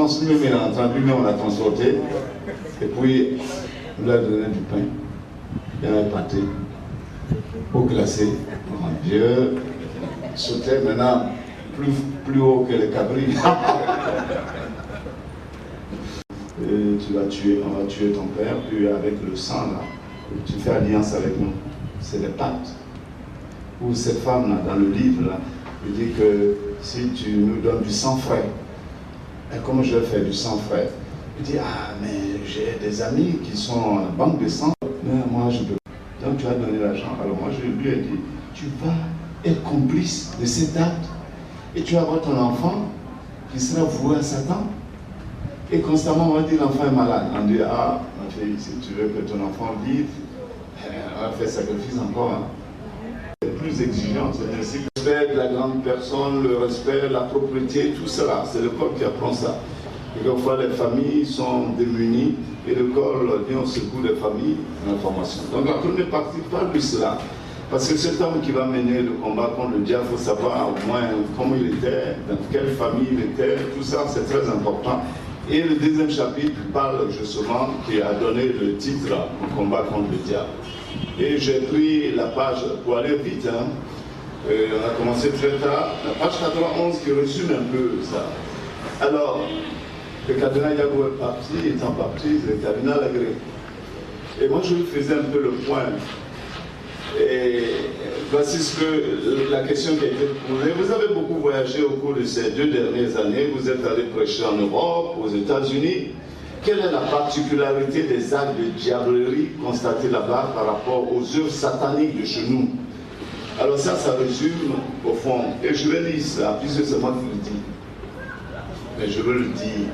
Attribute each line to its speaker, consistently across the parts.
Speaker 1: lui-même il est entré, lui-même on l'a transporté, et puis on lui a donné du pain, il y avait pâté, eau glacée, mon Dieu, sautait maintenant plus haut que les cabris. Tu vas tuer, on va tuer ton père, puis avec le sang là, tu fais alliance avec nous. C'est les pactes. Ou cette femme là, dans le livre là, il dit que si tu nous donnes du sang frais, et comment je vais faire du sang frais? Il dit, ah mais j'ai des amis qui sont à la banque de sang, mais moi je peux. Donc tu as donné l'argent. Alors moi je lui ai dit, tu vas être complice de cet acte et tu vas avoir ton enfant qui sera voué à Satan. Et constamment, on va dire l'enfant est malade. On dit, ah, ma fille, si tu veux que ton enfant vive, on va faire sacrifice encore. Hein. C'est plus exigeant, c'est ainsi que le respect de la grande personne, le respect, la propriété, tout cela. C'est l'école qui apprend ça. Et quelquefois, les familles sont démunies et l'école vient au secours des familles en information. Donc, la première partie parle de cela. Parce que cet homme qui va mener le combat contre le diable, il faut savoir au moins comment il était, dans quelle famille il était, tout ça, c'est très important. Et le deuxième chapitre parle justement, qui a donné le titre au combat contre le diable. Et j'ai pris la page, pour aller vite, hein, on a commencé très tard, la page 91 qui résume un peu ça. Alors, le cardinal Yago est parti, étant parti, le cardinal Agré. Et moi je lui faisais un peu le point. Et voici la question qui a été posée. Vous avez beaucoup voyagé au cours de ces 2 dernières années. Vous êtes allé prêcher en Europe, aux États-Unis. Quelle est la particularité des actes de diablerie constatés là-bas par rapport aux œuvres sataniques de chez nous? Alors ça résume au fond. Et je vais lire ça, puisque c'est moi qui le dis. Mais je veux le dire.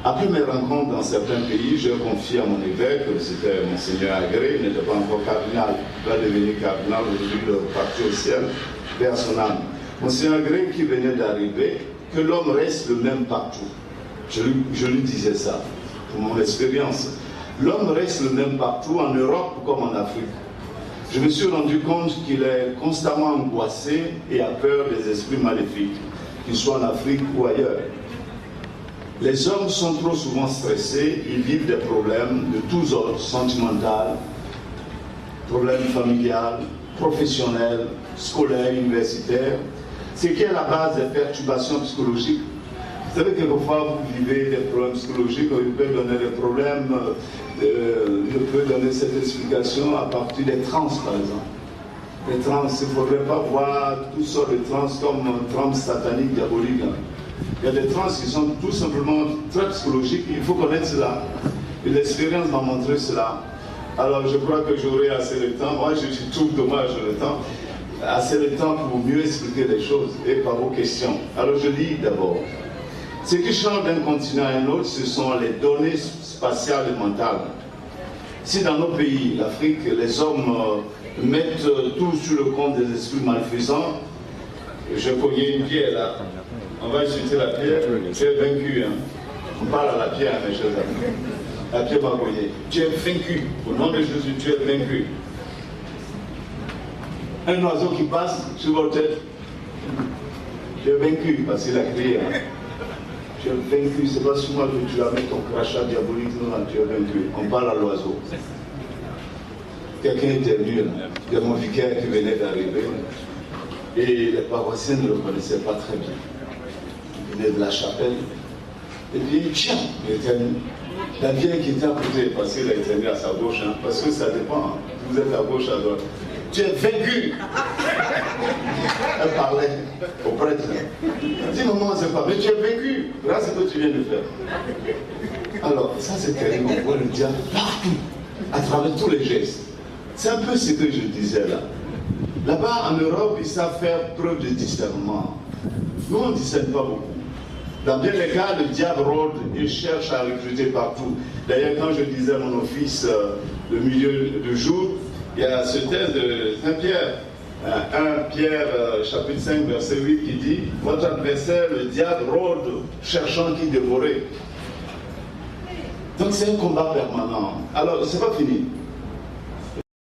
Speaker 1: Après mes rencontres dans certains pays, j'ai confié à mon évêque, c'était Monseigneur Agré, il n'était pas encore cardinal, il va devenir cardinal, aujourd'hui il est parti au ciel, vers son âme. Monseigneur Agré qui venait d'arriver, que l'homme reste le même partout. Je lui disais ça, pour mon expérience. L'homme reste le même partout, en Europe comme en Afrique. Je me suis rendu compte qu'il est constamment angoissé et a peur des esprits maléfiques, qu'ils soient en Afrique ou ailleurs. Les hommes sont trop souvent stressés, ils vivent des problèmes de tous ordres, sentimentaux, problèmes familiaux, professionnels, scolaires, universitaires, ce qui est la base des perturbations psychologiques. Vous savez, quelquefois, vous vivez des problèmes psychologiques, il peut donner des problèmes, je peux donner cette explication à partir des trans, par exemple. Les trans, il ne faudrait pas voir toutes sortes de trans comme trans sataniques, diaboliques. Il y a des trans qui sont tout simplement très psychologiques, il faut connaître cela. Et l'expérience m'a montré cela. Alors je crois que j'aurai assez de temps, moi je trouve dommage le temps, assez de temps pour mieux expliquer les choses et par vos questions. Alors je lis d'abord. Ce qui change d'un continent à un autre, ce sont les données spatiales et mentales. Si dans nos pays, l'Afrique, les hommes mettent tout sur le compte des esprits malfaisants, je connais une pierre là. On va insulter la pierre, tu es vaincu. Hein. On parle à la pierre, mes chers amis. La pierre m'a cogné. Tu es vaincu. Au nom de Jésus, tu es vaincu. Un oiseau qui passe sur votre tête, tu es vaincu parce qu'il a crié. Hein. Tu es vaincu, c'est pas souvent que tu vas mettre ton crachat diabolique, non, tu es vaincu. On parle à l'oiseau. Quelqu'un était venu, il y a mon vicaire qui venait d'arriver, et les paroissiens ne le connaissaient pas très bien. De la chapelle, et puis tiens, la vieille qui était à côté, parce qu'il a été mis à sa gauche, hein, parce que ça dépend, hein, vous êtes à gauche, à droite. Tu es vaincu. Elle parlait au prêtre. Elle dit, maman, c'est pas, mais tu es vaincu, grâce à ce que tu viens de faire. Alors, ça c'est terrible, on voit le diable partout, à travers tous les gestes. C'est un peu ce que je disais là. Là-bas, en Europe, ils savent faire preuve de discernement. Nous, on ne discerne pas beaucoup. Dans bien des cas, le diable rôde et cherche à recruter partout. D'ailleurs, quand je disais mon office le milieu du jour, il y a ce texte de Saint-Pierre, 1 Pierre chapitre 5 verset 8 qui dit « Votre adversaire, le diable, rôde cherchant qui dévorer ». Donc c'est un combat permanent. Alors, c'est pas fini.